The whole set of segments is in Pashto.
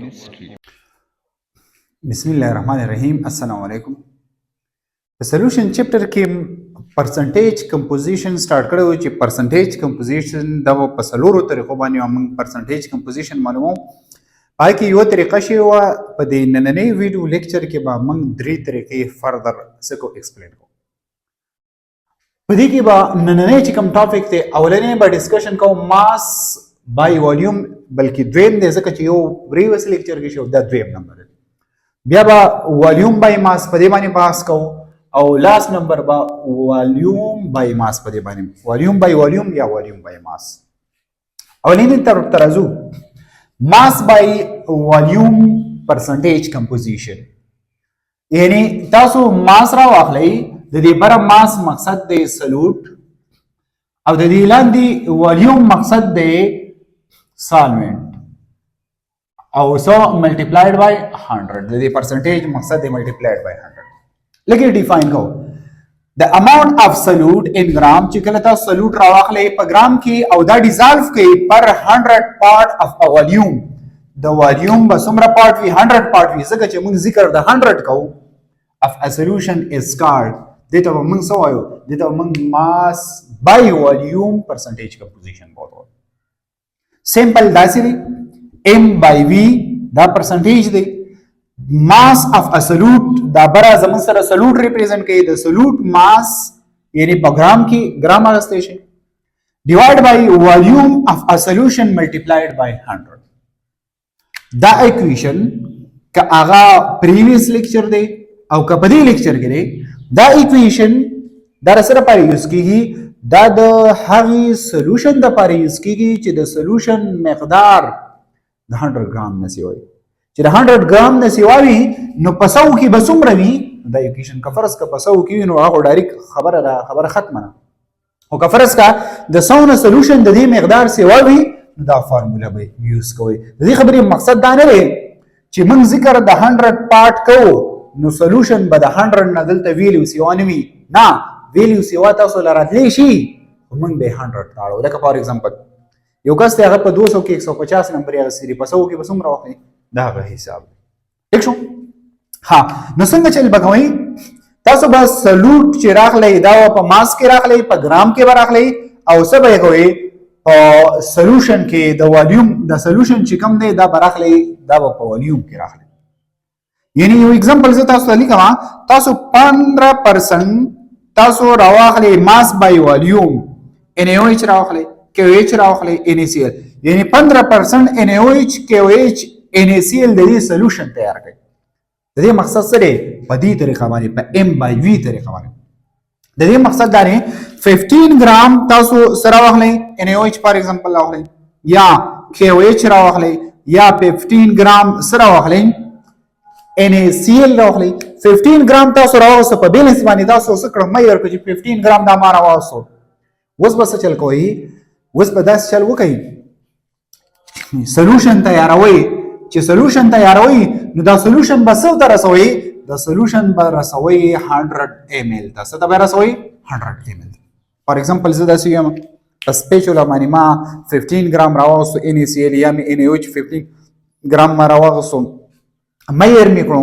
chemistry. बिस्मिल्लाहिर्रहमानिर्रहीम अस्सलाम वालेकुम. په سولوشن چپټر کې پرسنټیج کمپوزیشن سٹارټ کړو چې پرسنټیج کمپوزیشن دا په سلورو طریقو باندې موږ پرسنټیج کمپوزیشن معلومو. پای کې یو طریقه شی و په دې نننۍ ویډیو لیکچر کې به موږ درې طریقې فردر سکو ایکسپلین کوو. په دې کې به نننۍ چې کوم ټاپک ته اولنې به ډسکشن کوو ماس بای والیوم، بلکې دویم دی ځکه چې یو پریویس لیکچر کې شو دا دویم نمبر دی. بیا به والیوم بای ماس په دې باندې بحث کوو او لاست نمبر با والیوم بای ماس په دې باندې والیوم بای والیوم یا والیوم بای ماس. اولینی ترازو ماس بای والیوم پرسنټیج کمپوزیشن، یعنی تاسو ماس را واخلئ د دې بره ماس مقصد دی سلوټ او د دې لاندې والیوم مقصد دی سالوینټ او سو ملټیپلایډ بای 100 د دې پرسنټیج مقصد دی ملټیپلایډ بای 100. لکه ډیفاین کو د اماونٹ اف سلوٹ ان گرام چې کله تاسو سلوٹ راواخلئ په ګرام کې او دا ډیزالو کوي پر 100 پارت اف ا والیوم. د والیوم به څومره پارت وي 100 پارت وي ځکه چې موږ ذکر د 100 کوو. اف ا سولوشن از کالډ دته به موږ څه وایو دته موږ ماس بای والیوم پرسنټیج کمپوزیشن بولو. سمپل داسې دی ام بای وی دا پرسنټیج دی. ماس اف ا سلوٹ دا برا زمون سره سلوٹ ریپرزینټ کوي د سلوٹ ماس یعنی په ګرام کې ګرام اغستې شي ډیوایډ بای والیوم اف ا سولوشن ملټیپلایډ بای 100. دا ایکویشن که هغه پریویس لیکچر دی او که په دې لیکچر کې دی دا ایکویشن دا سره پاره یوز کیږي دا د هغې سولوشن د پاره یوز کیږي چې د سولوشن مقدار د 100 ګرام نسی وي چې د 100 ګرام نه سیواوي نو پسو کې به څومره وي دا ایکویشن که فرض که پسو کې وي نو هغه ډایرکټ خبره ختمه نه. او که فرض کا د سونه سولوشن د دې مقدار سیواوي دا فارموله به یوز کوئ. د دې خبرې مقصد دا نه دی چې موږ ذکر د 100 پارت کوو نو سولوشن به د 100 نه دلته ویلیو سیوا نه وي، نه ویلیو سیوا تاسو لراتلی شي خو موږ به 100 تاړو. لکه فار ایگزامپل یو کس دی هغه په 200 کې 150 نمبر یې اغوستی دی، پسو کې به څومره واخلي دا هغه حساب ٹھیک شو. ها نو څنګه چل بګوي تاسو به سلوټ چې راخلئ دا په ماس کې راخلئ په ګرام کې به راخلئ او څه به یې کوئ په سولوشن کې د والیوم د سولوشن چې کوم دی دا به راخلئ دا به په والیوم کې راخلئ. یعنی یو اگزامپل زه تاسو ته لیکم تاسو 15% تاسو راواخلئ ماس بای والیوم NaOH راواخلئ KOH راواخلئ NaCl یعنی 15% NaOH KOH NaCl د دې سولوشن تیار کړئ. د دې مقصد څه دی په دې طریقه باندې په M by V طریقه باندې د دې مقصد دا دی 15 ګرام تاسو سره واخلئ NaOH فار ایگزامپل راواخلئ یا KOH راواخلئ یا 15 ګرام سره واخلئ NaCl راواخلئ. 15 ګرام تاسو راوستو په بیلنس باندې تاسو څه کړم مې ورکړ چې 15 ګرام دا ما راوستو. اوس به څه چل کوئ اوس به داسې چل وکئ سولوشن تیاروئ چې سولوشن تیاروي نو دا سولوشن به څه ته رسوي دا سولوشن به رسوي 100 ml ته. څه ته به رسوي 100 ml. فار ایگزامپل زه داسې یم په سپیچولا باندې ما 15 ګرام راوستو NaCl یا مې NaOH 15 ګرام ما راوستو مې یې کړو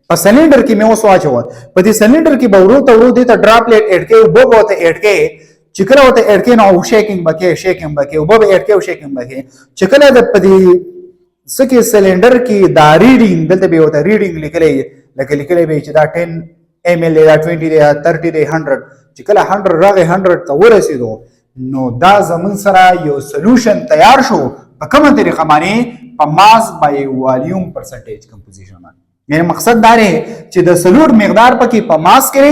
په سلندر کې مې اوس واچو په دې سلندر کې به ورو ته ورو دې ته ډراپلیټ اډ کې وبو ته اډ کې چې کله وته اډ کې نو شیکینګ بکې وبو به اډ کې او شیکینګ بکې چې کله د پدې سکه سلندر کې دا ریډینګ دلته به وته ریډینګ لیکلې لکه لیکلې به چې دا 10 ml یا 20 دی 30 دی 100 چې کله 100 راغی 100 ته ورسېدو نو دا زمون سره یو سولوشن تیار شو په کومه طریقه باندې په ماس بای والیوم پرسنټیج کمپوزیشن باندې. یعنی مقصد دا دی چې د سلوټ مقدار پکې په ماس کې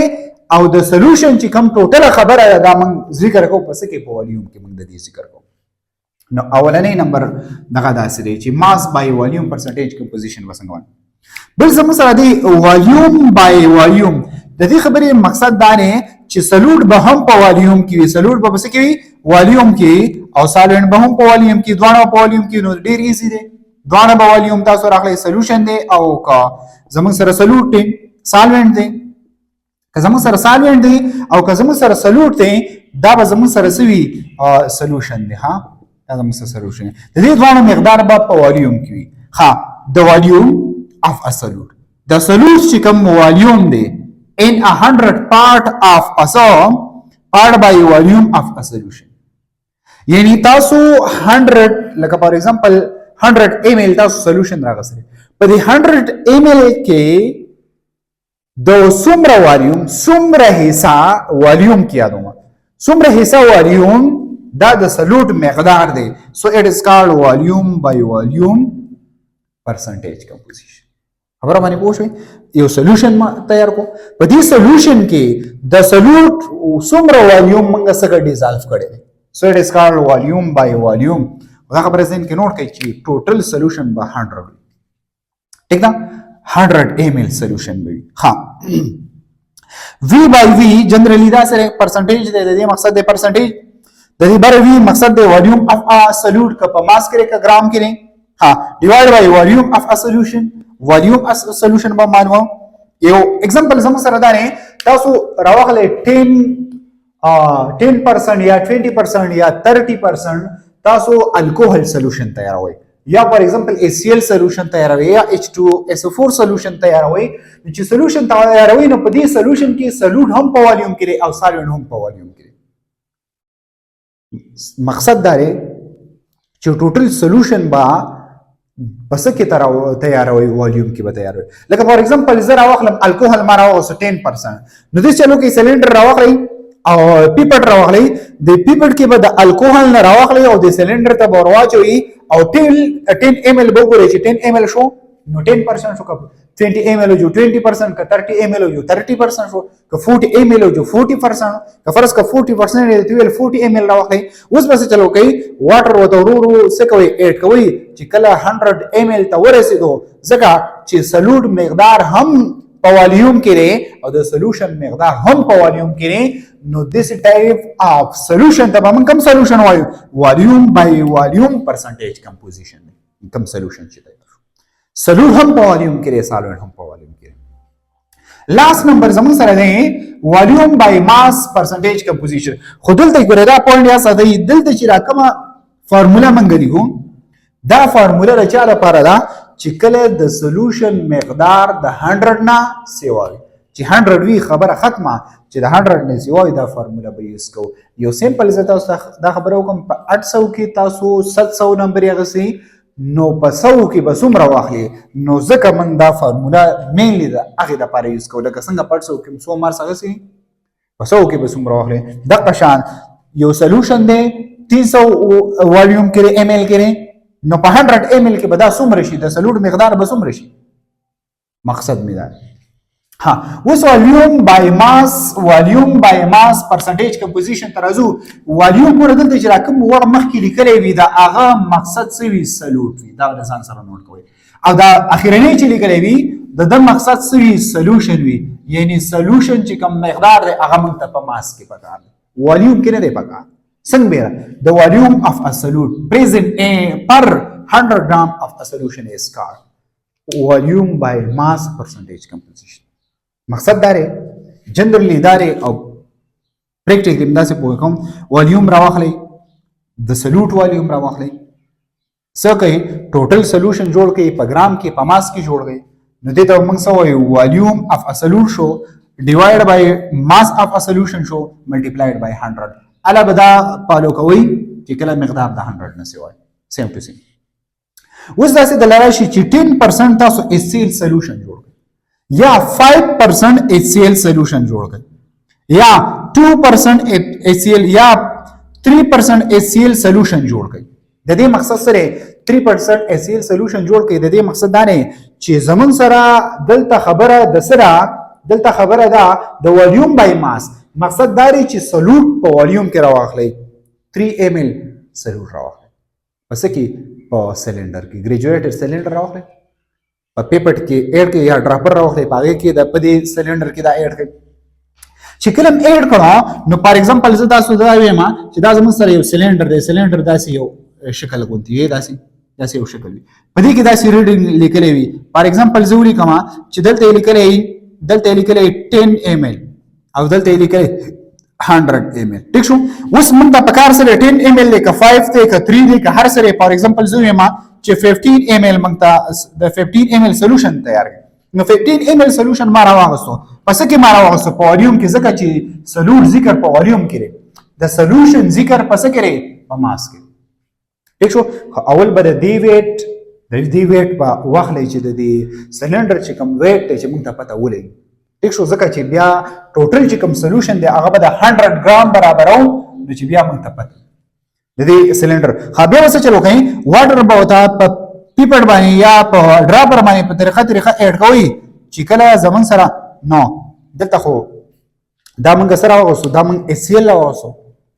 او د سولوشن چې کوم ټوټل خبره دا موږ ذکر کوو پس کې په والیوم کې موږ د دې ذکر کوو. نو اولنې نمبر دغه داسې دی چې ماس بای والیوم پرسنټیج کمپوزیشن وسنګون. بل زموږ سره دی والیوم بای والیوم. د دې خبرې مقصد دا دی چې سلوټ به هم په والیوم کې وي، سلوټ به څه کې وي والیوم کې او سالوینټ به هم په والیوم کې، دواړه په والیوم کې. نو ډیر ایزی دی دواړه په والیوم تاسو راخلئ سولوشن دی او کا زموږ سره سلوټ دی سالوینټ دی که زموږ سره سالوینټ دی او که زموږ سره سلوټ دی دا به زموږ سره سوي سولوشن دی. ها دا زموږ سره سولوشن د دې دوه مقدار به په والیوم کې وي. ها the volume of a solute the solute چې کوم volume دی in 100 part of a sum part by volume of a solution یعنی تاسو 100 لکه فار ایگزامپل 100 ml تاسو سولوشن راغسته په دې 100 ml کې د څومره والیوم څومره حصہ والیوم کې یادوم څومره حصہ والیوم دا د سولوټ مقدار دی سو اٹ از کالډ والیوم بای والیوم پرسنټیج کمپوزیشن خبره باندې پوه شئ یو سولوشن تیار کو په دې سولوشن کې د سولوټ څومره والیوم موږ څنګه ډیزالف کړی دی سو اٹ از کالډ والیوم بای والیوم دا خبره زین کې نوٹ کړئ چې ټوټل سولوشن به 100 ٹھیک ده 100 ml سولوشن به ها v by v جنرally دا سره پرسنټیج دی د دې مقصد دی پرسنټیج د دې بر v مقصد دی والیوم اف ا سولوټ ک په ماس کې ک ګرام کې ها ډیوایډ بای والیوم اف ا سولوشن والیوم اف سولوشن به مانو یو ایگزامپل زموږ سره دا نه تاسو راوغله 10% یا 20% یا 30% تاسو الکوهل سولوشن تیاروي یا فار ایگزامپل HCl سولوشن تیاروي یا H2SO4 سولوشن تیاروي چې سولوشن تیاروي نو په دې سولوشن کې سولوټ هم په والیوم کې او سالوین هم په والیوم کې مقصد دا دی چې ټوټل سولوشن با پس کې تیاروي والیوم کې به تیاروي لکه فار ایگزامپل زه راوخلم الکوهل ما راوغسو 10% نو دې چلو کې سلندر راوخلی او پیپټ راوخلی د پیپټ کې به د الکوهل نه راوخلی او د سلندر ته به ورواچوي او 10 ml به وګورئ چې 10 ml شو نو 10% شو که 20 ml جو 20% که 30 ml جو 30% شو که 40 ml جو 40% که فرض که 40% دی ویل 40 ml راوخلی اوس بس چلو کوي واټر وته ورو څه کوي اډ کوي چې کله 100 ml ته ورسېدو ځکه چې سولوټ مقدار هم په والیوم کې لري او د سولوشن مقدار هم په والیوم کې لري نو this type of solution ته موږ کوم سولوشن وایو والیوم بای والیوم پرسنټیج کمپوزیشن کوم سولوشن چې دی سولوټ هم په والیوم کې لري سالوینټ هم په والیوم کې لري لاست نمبر زموږ سره دی والیوم بای ماس پرسنټیج کمپوزیشن خو دلته ګورئ دا پوینټ یا ساده دلته چې راکمه فارمولا موږ لیکو دا فارمولا د چا لپاره ده چې کله د سولوشن مقدار د 100 نه سیوای چې 100 وی خبره ختمه چې د 100 نه سیوای دا فارمولا به یوز کو یو سیمپل زه تاسو دا خبره وکم په 800 کې تاسو 700 نمبر یې غسي نو په 100 کې به څومره واخلي نو ځکه من دا فارمولا مینلی دا هغه د لپاره یوز کو لکه څنګه په 800 کې 100 مارکس غسي په 100 کې به څومره واخلي د قشان یو سولوشن دی 300 والیوم کې ml کې نو په 100 ml کې به دا څومره شي د سولوټ مقدار به څومره شي مقصد می دا ها اوس والیوم بای ماس پرسنټیج کمپوزیشن ترازو والیوم پورې دلته چې راکم وړ مخکې لیکلې وي دا هغه مقصد څه وي سولوټ وي دا د ځان سره نوٹ کوئ او دا اخیرنی چې لیکلې وي د مقصد څه وي سولوشن وي یعنی سولوشن چې کوم مقدار دی هغه موږ ته په ماس کې پکار والیوم کې نه دی پکار څنګه the volume of a solute present per 100 gram of a solution is called volume by mass percentage composition مقصد دا دی جنرally دا دی او پریکټیکلی همداسې پوه کوم والیوم راواخلئ د سلوټ والیوم راواخلئ څه کوي ټوټل سولوشن جوړ کړئ په ګرام کې په ماس کې جوړ کړئ نو دې ته موږ څه وایو والیوم اف ا سولوټ شو ډیوایډ بای ماس اف ا سولوشن شو ملټیپلایډ بای 100 الا بدا پالو کوي چې کله مقدار د 100 نه سیوای سیم ټو سیم اوس داسې د لاره شي چې 10% تاسو HCl سولوشن جوړ کړئ یا 5% HCl سولوشن جوړ کړئ یا 2% HCl یا 3% HCl سولوشن جوړ کړئ د دې مقصد سره 3% HCl سولوشن جوړ کړئ د دې مقصد دا نه چې زمون سره دلته خبره ده د والیوم بای ماس مقصد دا دی چې سولوټ په والیوم کې راواخلئ 3 ml سولوټ راواخلئ پس کې په سلندر کې ګریجویټډ سلندر راواخلئ په پیپټ کې اډ کې یا ډراپر راواخلئ په هغې کې د په دې سلندر کې دا اډ کړئ چې کله اډ کړو نو فار ایگزامپل زه تاسو دا وایم چې دا زموږ سره یو سلندر دی سلندر داسې یو شکل غونتی دی داسې یو شکل وي په دې کې داسې ریډینګ لیکلی وي فار ایگزامپل زه ولیکم چې دلته یې لیکلی 10 ml او دلته یې لیکلی 100 ml ٹھیک شو اوس موږ ته پکار سره 10 ml دی که 5 دی که 3 دی که هر سره فار ایگزامپل زه وایم چې 15 ml موږ ته د 15 ml سولوشن تیار کړ نو 15 ml سولوشن ما راوغستو پس کې ما راوغستو په والیوم کې ځکه چې سولوټ ذکر په والیوم کې د سولوشن ذکر پس کې په ماس کې ٹھیک شو اول به د دی ویټ د دې ویټ په واخلې چې د دې سلندر چې کوم ویټ چې موږ ته پته ولګي ټیک شو ځکه چې بیا ټوټل چې کوم سولوشن دی هغه به د 100 ګرام برابرو نو چې بیا موږ ته پته د دې سلندر خا بیا وسه چلو کوي واټر به وتا په پیپټ باندې یا په ډراپر باندې په طریقه اډ کوي چې کله زمون سره نو دلته خو دا موږ سره وغوسو دا موږ HCl وغوسو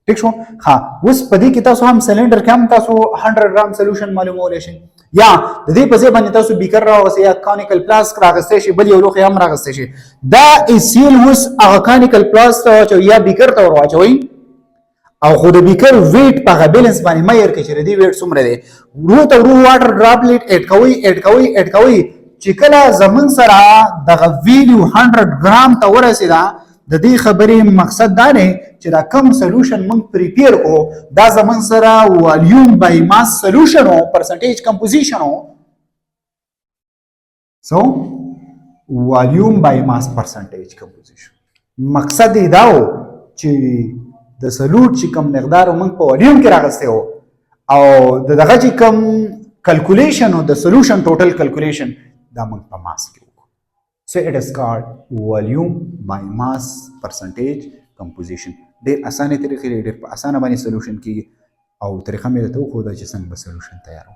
ٹھیک شو ها اوس په دې کې تاسو هم سلندر کې هم تاسو 100 ګرام سولوشن معلومول شي یا د دې په ځای باندې تاسو بیکر راوځي یا کانیکل پلاس راغستې شي بل یو لوخي هم راغستې شي دا HCl اوس هغه کانیکل پلاس ته یا بیکر ته ورواچوي او خو د بیکر ویټ په بیلنس باندې مېر کې چې دی ویټ څومره دی ورو ته ورو واټر ډراپلیټ اډ کوي چې کله زمون سره د ویلیو 100 ګرام ته ورسیدا د دې خبرې مقصد دا دی چې دا کم سولوشن موږ پریپیر کو دا زمون سره والیوم بای ماس سولوشن او پرسنټیج کمپوزیشن او سو والیوم بای ماس پرسنټیج کمپوزیشن مقصد دا و چې د سولوټ چې کم مقدار موږ په والیوم کې راغسته او دغه چې کم کلکولیشن او د سولوشن ټوټل کلکولیشن دا موږ په ماس کې So it is called volume by mass percentage composition. ډېر اسانه طریقې ډېر په اسانه باندې سولوشن کیږي او طریقه مې ته خو دا چې څنګه به سولوشن تیارو